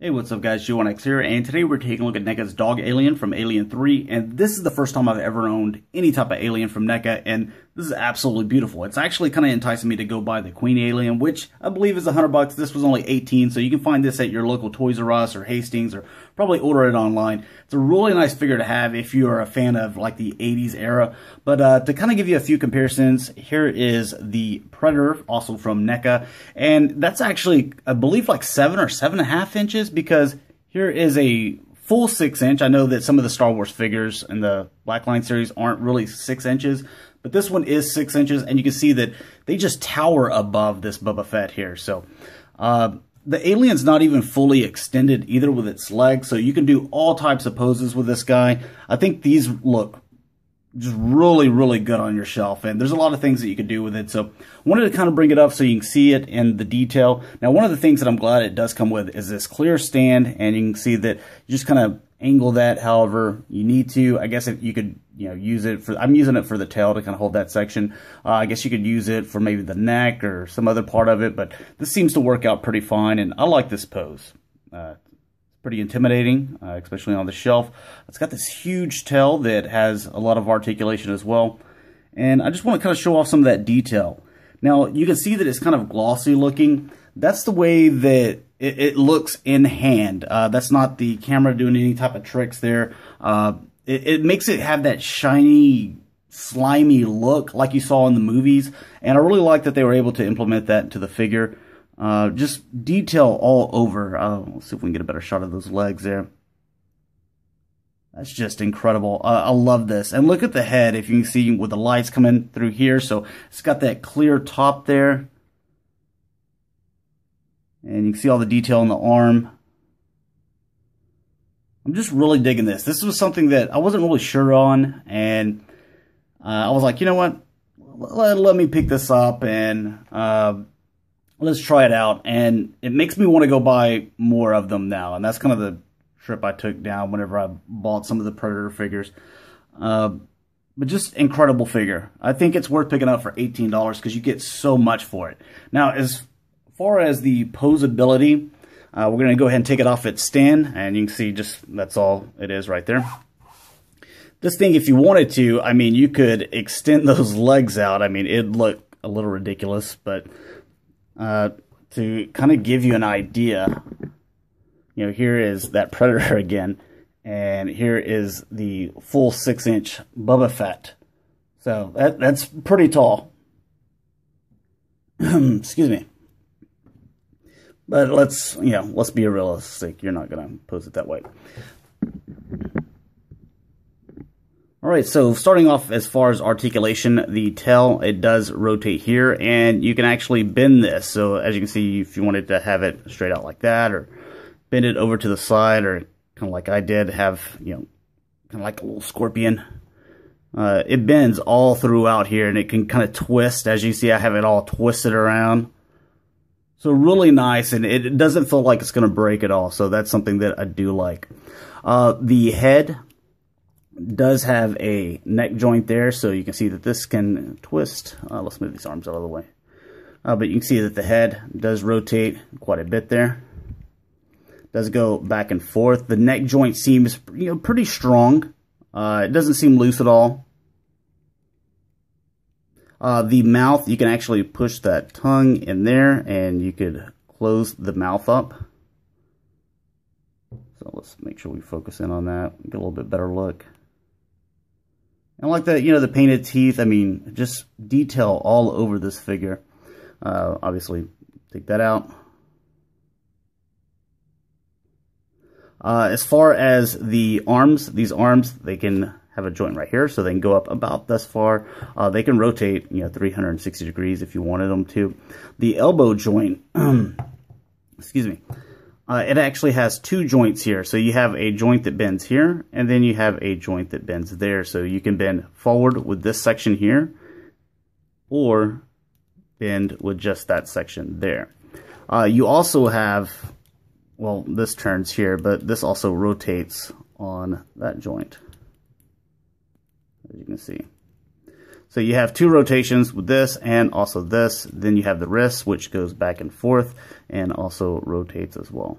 Hey, what's up guys, G1X here, and today we're taking a look at NECA's Dog Alien from Alien 3, and this is the first time I've ever owned any type of Alien from NECA, and this is absolutely beautiful. It's actually kind of enticing me to go buy the Queen Alien, which I believe is $100. This was only $18, so you can find this at your local Toys R Us or Hastings, or probably order it online. It's a really nice figure to have if you are a fan of like the 80s era, but to kind of give you a few comparisons, here is the Predator, also from NECA, and that's actually, I believe, like 7 or 7.5 inches, because here is a full 6 inch. I know that some of the Star Wars figures in the Blackline series aren't really 6 inches, but this one is 6 inches, and you can see that they just tower above this Boba Fett here. So the alien's not even fully extended either with its legs, so you can do all types of poses with this guy. I think these look just really, really good on your shelf, and there's a lot of things that you can do with it. So I wanted to kind of bring it up so you can see it in the detail. Now, one of the things that I'm glad it does come with is this clear stand, and you can see that you just kind of angle that however you need to. I guess if you could, use it for, I'm using it for the tail to kind of hold that section. I guess you could use it for maybe the neck or some other part of it, but this seems to work out pretty fine, and I like this pose. Pretty intimidating, especially on the shelf. It's got this huge tail that has a lot of articulation as well, and I just want to kind of show off some of that detail. Now, you can see that it's kind of glossy looking. That's the way that it looks in hand. That's not the camera doing any type of tricks there. It makes it have that shiny, slimy look like you saw in the movies, and I really like that they were able to implement that into the figure. Just detail all over. Let's see if we can get a better shot of those legs there. That's just incredible. I love this. And look at the head, if you can see with the lights coming through here. So it's got that clear top there. And you can see all the detail on the arm. I'm just really digging this. This was something that I wasn't really sure on. And I was like, you know what? Let me pick this up and let's try it out, and it makes me want to go buy more of them now, and that's kind of the trip I took down whenever I bought some of the Predator figures. But just incredible figure. I think it's worth picking up for $18 because you get so much for it. Now, as far as the posability, we're going to go ahead and take it off its stand, and you can see just that's all it is right there. This thing, if you wanted to, I mean, you could extend those legs out. I mean, it'd look a little ridiculous, but to kind of give you an idea, here is that Predator again, and here is the full 6 inch Boba Fett. So that's pretty tall. Excuse me. But let's be realistic. You're not gonna pose it that way. Alright, so starting off as far as articulation, the tail, it does rotate here, and you can actually bend this. So as you can see, if you wanted to have it straight out like that, or bend it over to the side, or kind of like I did, have, kind of like a little scorpion. It bends all throughout here, and it can kind of twist. As you see, I have it all twisted around. So really nice, and it doesn't feel like it's going to break at all, so that's something that I do like. The head does have a neck joint there, so you can see that this can twist. Let's move these arms out of the way. But you can see that the head does rotate quite a bit there. Does go back and forth. The neck joint seems pretty strong. It doesn't seem loose at all. The mouth, you can actually push that tongue in there, and you could close the mouth up. So let's make sure we focus in on that, get a little bit better look. And like that, the painted teeth, I mean, just detail all over this figure. Obviously, take that out. As far as the arms, these arms, they can have a joint right here, so they can go up about this far. They can rotate, 360 degrees if you wanted them to. The elbow joint, excuse me. It actually has two joints here. So you have a joint that bends here, and then you have a joint that bends there. So you can bend forward with this section here, or bend with just that section there. You also have, well, this turns here, but this also rotates on that joint, as you can see. So you have two rotations with this and also this. Then you have the wrist, which goes back and forth and also rotates as well.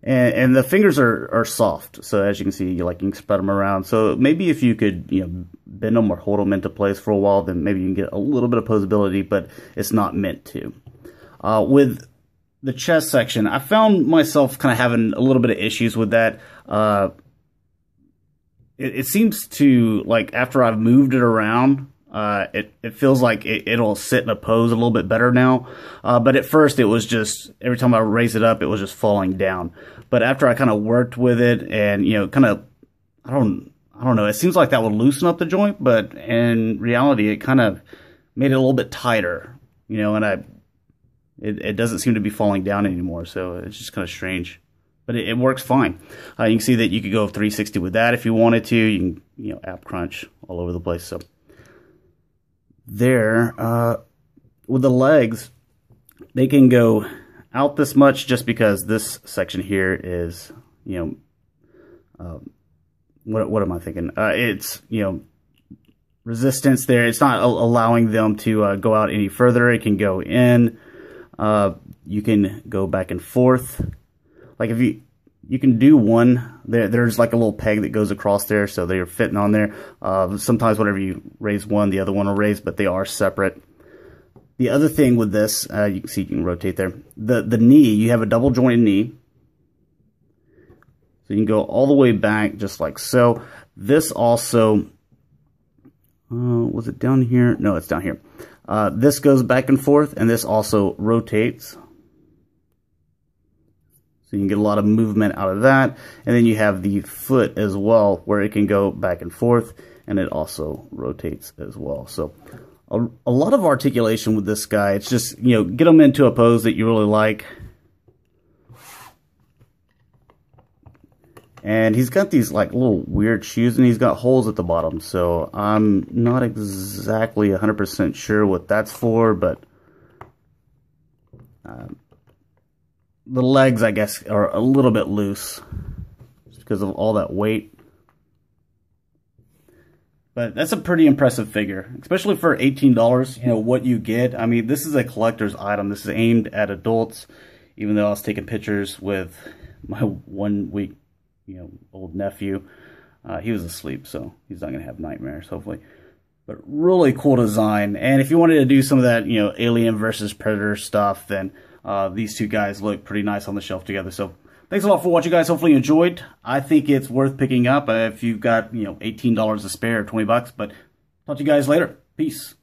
And the fingers are soft, so as you can see, you can spread them around. So maybe if you could, bend them or hold them into place for a while, then maybe you can get a little bit of posability, but it's not meant to. With the chest section, I found myself kind of having a little bit of issues with that. It seems to, after I've moved it around, it feels like it'll sit in a pose a little bit better now. But at first it was just, every time I raised it up, it was just falling down. But after I kind of worked with it and, I don't know, it seems like that would loosen up the joint, but in reality, it kind of made it a little bit tighter, and it doesn't seem to be falling down anymore. So it's just kind of strange, but it works fine. You can see that you could go 360 with that if you wanted to. You can, app crunch all over the place. So there, with the legs, they can go out this much just because this section here is, what am I thinking? It's, resistance there. It's not allowing them to go out any further. It can go in. You can go back and forth. Like if you can do one, there's like a little peg that goes across there, so they're fitting on there. Sometimes whenever you raise one, the other one will raise, but they are separate. The other thing with this, you can see you can rotate there. The knee, you have a double jointed knee. So you can go all the way back just like so. This also, was it down here? No, it's down here. This goes back and forth, and this also rotates. So you can get a lot of movement out of that. And then you have the foot as well, where it can go back and forth, and it also rotates as well. So a lot of articulation with this guy. It's just, get them into a pose that you really like. And he's got these little weird shoes, and he's got holes at the bottom. So I'm not exactly 100% sure what that's for, but the legs, I guess, are a little bit loose just because of all that weight. But that's a pretty impressive figure, especially for $18, what you get. I mean, this is a collector's item. This is aimed at adults, even though I was taking pictures with my 1 week, old nephew. He was asleep, so he's not going to have nightmares, hopefully. But really cool design. And if you wanted to do some of that, Alien versus Predator stuff, then these two guys look pretty nice on the shelf together. So thanks a lot for watching, guys. Hopefully you enjoyed. I think it's worth picking up if you've got, $18 to spare, or $20. But talk to you guys later. Peace.